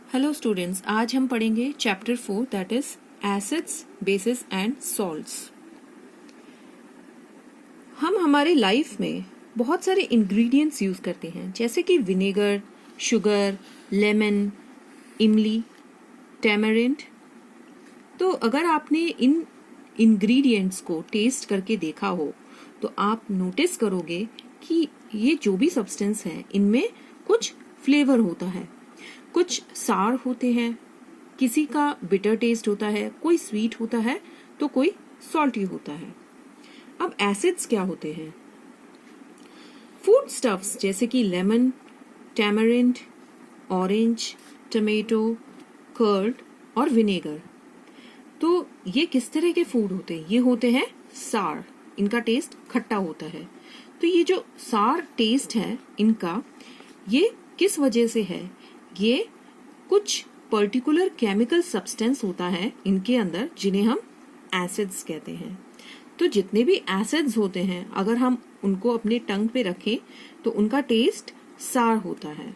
Hello students, आज हम पढ़ेंगे chapter 4 that is acids, basis and salts. हम हमारे लाइफ में बहुत सारे इंग्रेडिएंट्स यूज करते हैं, जैसे कि विनेगर, शुगर, लेमन, इमली, टैमरिंड। तो अगर आपने इन इंग्रेडिएंट्स को टेस्ट करके देखा हो तो आप नोटिस करोगे कि ये जो भी सब्सटेंस है इनमें कुछ फ्लेवर होता है, कुछ सार होते हैं, किसी का बिटर टेस्ट होता है, कोई स्वीट होता है तो कोई सॉल्टी होता है। अब एसिड्स क्या होते हैं? फूड स्टफ्स जैसे कि lemon, tamarind, orange, tomato, curd और विनेगर। तो ये किस तरह के फूड होते हैं? ये होते हैं सार, इनका टेस्ट खट्टा होता है। तो ये जो सार टेस्ट है इनका, ये किस वजह से है? ये कुछ पर्टिकुलर केमिकल सब्सटेंस होता है इनके अंदर जिन्हें हम एसिड्स कहते हैं। तो जितने भी एसिड्स होते हैं अगर हम उनको अपने टंग पे रखें तो उनका टेस्ट सार होता है।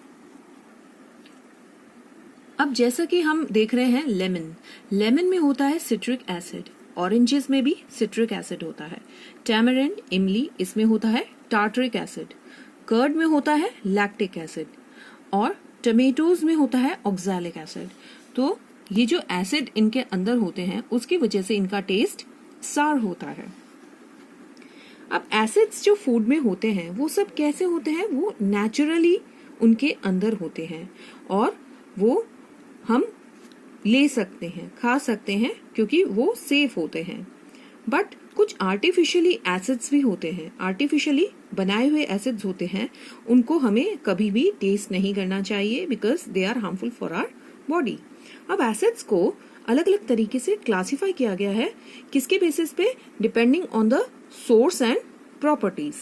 अब जैसा कि हम देख रहे हैं लेमन में होता है सिट्रिक एसिड, ऑरेंजेस में भी सिट्रिक एसिड होता है, टैमरिंड, इमली, इसमें होता है टार्टरिक एसिड, कर्ड में होता है लैक्टिक एसिड और टमेटोज में होता है ऑक्सैलिक एसिड। तो ये जो एसिड इनके अंदर होते हैं उसकी वजह से इनका टेस्ट सार होता है। अब एसिड्स जो फूड में होते हैं वो सब कैसे होते हैं? वो नेचुरली उनके अंदर होते हैं और वो हम ले सकते हैं, खा सकते हैं क्योंकि वो सेफ होते हैं। बट कुछ आर्टिफिशियली एसिड्स भी होते हैं, आर्टिफिशियली बनाए हुए एसिड्स होते हैं, उनको हमें कभी भी टेस्ट नहीं करना चाहिए because they are harmful for our body. अब एसिड्स को अलग अलग तरीके से क्लासिफाई किया गया है, किसके बेसिस पे? Depending on the source and properties.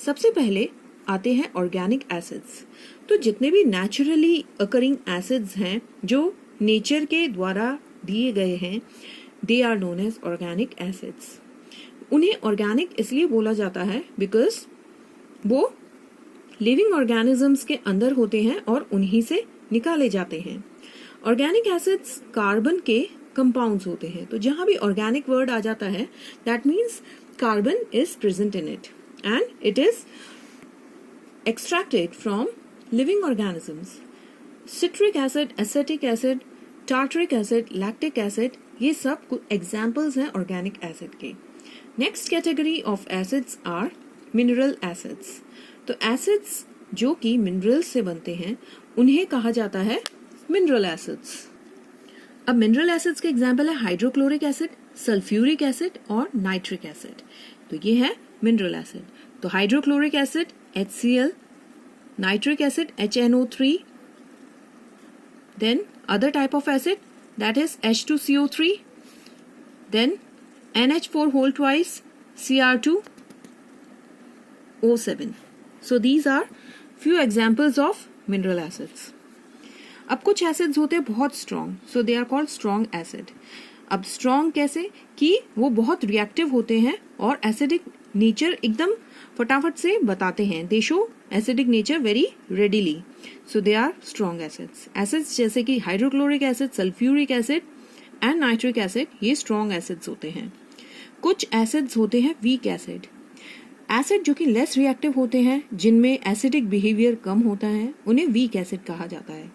सबसे पहले आते हैं ऑर्गेनिक एसिड्स। तो जितने भी नेचुरली अकरिंग एसिड्स हैं जो नेचर के द्वारा दिए गए हैं, they are known as organic acids. उन्हें ऑर्गेनिक इसलिए बोला जाता है बिकॉज वो लिविंग ऑर्गेनिजम्स के अंदर होते हैं और उन्हीं से निकाले जाते हैं। ऑर्गेनिक एसिड्स कार्बन के कंपाउंड्स होते हैं। तो जहां भी ऑर्गेनिक वर्ड आ जाता है that means carbon is present in it and it is extracted from living organisms. Citric acid, acetic acid, tartaric acid, lactic acid, ये सब कुछ एग्जाम्पल्स हैं ऑर्गेनिक एसिड के। Next category of acids are mineral acids. तो acids जो कि minerals से बनते हैं उन्हें कहा जाता है मिनरल एसिड्स। अब मिनरल एसिड्स के एग्जाम्पल है हाइड्रोक्लोरिक एसिड, सल्फ्यूरिक एसिड और नाइट्रिक एसिड। तो ये है मिनरल एसिड। तो hydrochloric acid HCl, nitric acid HNO3, then other type of acid that is H2CO3, then NH4 whole twice Cr2O7. So these are few examples of mineral acids. अब कुछ acids होते हैं बहुत strong, so they are called strong acid. अब strong कैसे? कि वो बहुत रिएक्टिव होते हैं और एसिडिक नेचर एकदम फटाफट से बताते हैं। They show acidic nature very readily, so they are strong acids. Acids जैसे कि hydrochloric acid, sulphuric acid and nitric acid, ये स्ट्रॉन्ग एसिड्स होते हैं। कुछ एसिड्स होते हैं वीक एसिड। एसिड जो कि लेस रिएक्टिव होते हैं, जिनमें एसिडिक बिहेवियर कम होता है, उन्हें वीक एसिड कहा जाता है।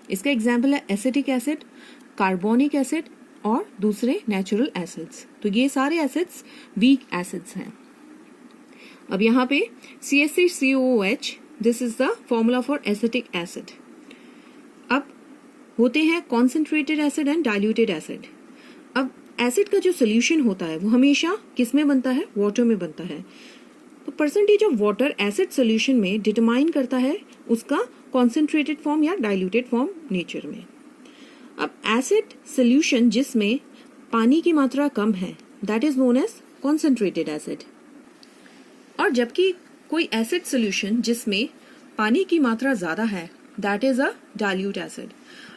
इसका एग्जाम्पल है एसिटिक एसिड, कार्बोनिक एसिड और दूसरे नेचुरल एसिड्स। तो ये सारे एसिड्स वीक एसिड्स हैं। अब यहाँ पे CH3COOH, this is the formula for acetic acid. अब होते हैं concentrated acid and diluted acid. अब एसिड का जो सोल्यूशन होता है वो हमेशा किस में बनता है? वाटर में बनता है। तो percentage of water acid solution में डिटरमाइन करता है उसका कॉन्सेंट्रेटेड फॉर्म या डाइल्यूटेड फॉर्म नेचर में। अब एसिड सोल्यूशन जिसमें पानी की मात्रा कम है that is known as concentrated acid, और जबकि कोई एसिड सोल्यूशन जिसमें पानी की मात्रा ज्यादा है that is a dilute acid.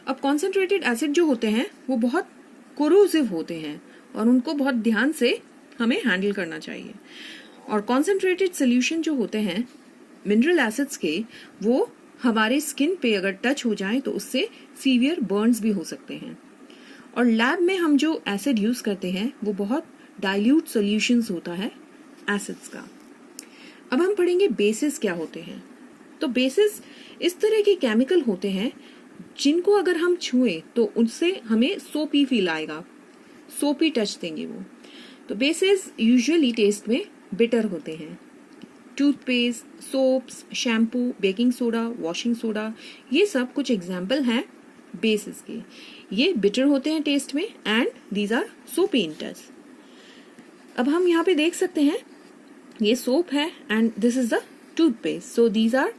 अब कॉन्सेंट्रेटेड एसिड जो होते हैं वो बहुत कोरोसिव होते हैं और उनको बहुत ध्यान से हमें हैंडल करना चाहिए। और कॉन्सेंट्रेटेड सोल्यूशन जो होते हैं मिनरल एसिड्स के, वो हमारे स्किन पे अगर टच हो जाए तो उससे सीवियर बर्न्स भी हो सकते हैं। और लैब में हम जो एसिड यूज करते हैं वो बहुत डाइल्यूट सॉल्यूशंस होता है एसिड्स का। अब हम पढ़ेंगे बेसिस क्या होते हैं। तो बेसिस इस तरह के केमिकल होते हैं जिनको अगर हम छुएं तो उनसे हमें सोपी फील आएगा, सोपी टच देंगे वो। तो बेसिस यूजुअली टेस्ट में बिटर होते हैं। Toothpaste, soaps, shampoo, baking soda, washing soda, ये सब कुछ एग्जाम्पल हैं बेसिस के। ये बिटर होते हैं टेस्ट में एंड दीज आर सोपी इन टच। अब हम यहाँ पे देख सकते हैं ये सोप है and this is the toothpaste. So these are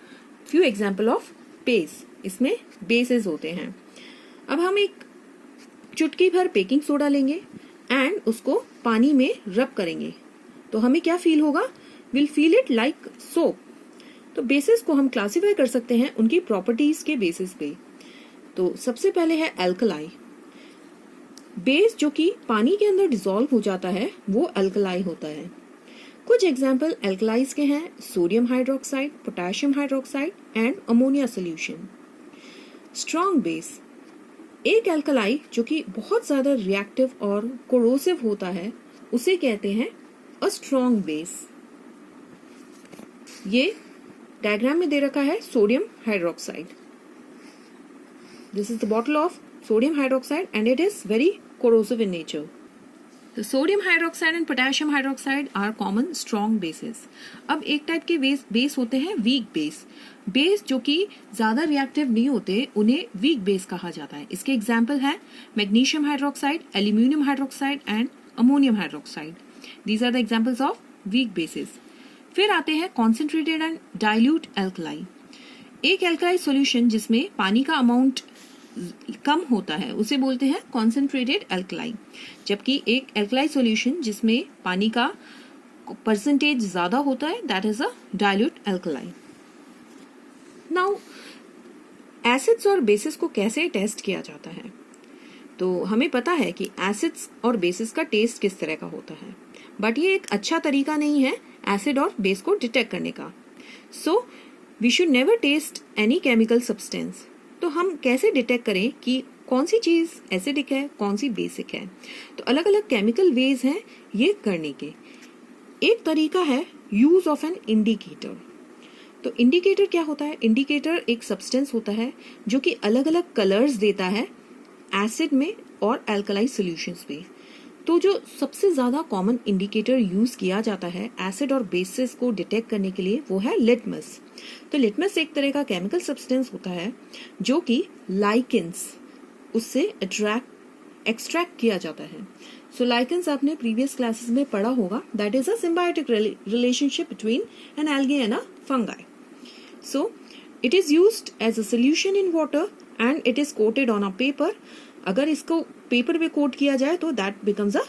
few example of paste, इसमें बेसिस होते हैं। अब हम एक चुटकी भर बेकिंग सोडा लेंगे एंड उसको पानी में रब करेंगे तो हमें क्या फील होगा? Will feel it like soap. तो बेसिस को हम क्लासिफाई कर सकते हैं उनकी प्रॉपर्टीज के बेसिस पे। तो सबसे पहले है अल्कलाई। बेस जो कि पानी के अंदर डिसॉल्व हो जाता है वो अल्कलाई होता है। कुछ एग्जाम्पल अल्कलाइज के हैं sodium hydroxide, potassium hydroxide and ammonia solution. Strong base, एक अल्कलाई जो कि बहुत ज्यादा रिएक्टिव और कोरोसिव होता है उसे कहते हैं अ स्ट्रॉन्ग बेस। ये डायग्राम में दे रखा है sodium hydroxide. This is the bottle of sodium hydroxide and it is very corrosive in nature. The sodium hydroxide and potassium hydroxide are common strong bases. अब एक टाइप के base होते हैं weak base. Base जो कि ज्यादा reactive नहीं होते उन्हें वीक बेस कहा जाता है। इसके एग्जाम्पल है magnesium hydroxide, aluminium hydroxide and ammonium hydroxide. These are the examples of weak bases. फिर आते हैं कॉन्सेंट्रेटेड एंड डाइल्यूट एल्कलाई। एक एल्कलाई सॉल्यूशन जिसमें पानी का अमाउंट कम होता है उसे बोलते हैं कॉन्सेंट्रेटेड एल्कलाई, जबकि एक एल्कलाई सॉल्यूशन जिसमें पानी का परसेंटेज ज्यादा होता है that is a dilute alkali. Now acids और बेसिस को कैसे टेस्ट किया जाता है? तो हमें पता है कि एसिड्स और बेसिस का टेस्ट किस तरह का होता है, बट ये एक अच्छा तरीका नहीं है एसिड और बेस को डिटेक्ट करने का। So we should never test any chemical substance. तो हम कैसे डिटेक्ट करें कि कौन सी चीज एसिडिक है, कौन सी बेसिक है? तो अलग अलग केमिकल वेज हैं ये करने के। एक तरीका है यूज ऑफ एन इंडिकेटर। तो इंडिकेटर क्या होता है? इंडिकेटर एक सब्सटेंस होता है जो कि अलग अलग कलर्स देता है एसिड में और अल्कलाई सॉल्यूशंस में। तो जो सबसे ज्यादा कॉमन इंडिकेटर यूज किया जाता है एसिड और बेसिस को डिटेक्ट करने के लिए वो है लिटमस। तो लिटमस एक तरह का केमिकल सब्सटेंस होता है जो कि लाइकेंस उससे एक्सट्रैक्ट किया जाता है। सो लाइकेंस आपने प्रीवियस क्लासेस में पढ़ा होगा, that is a symbiotic relationship between an algae and a fungi. So it is used as a solution in water and it is coated on a paper. अगर इसको paper पे coat किया जाए तो that becomes a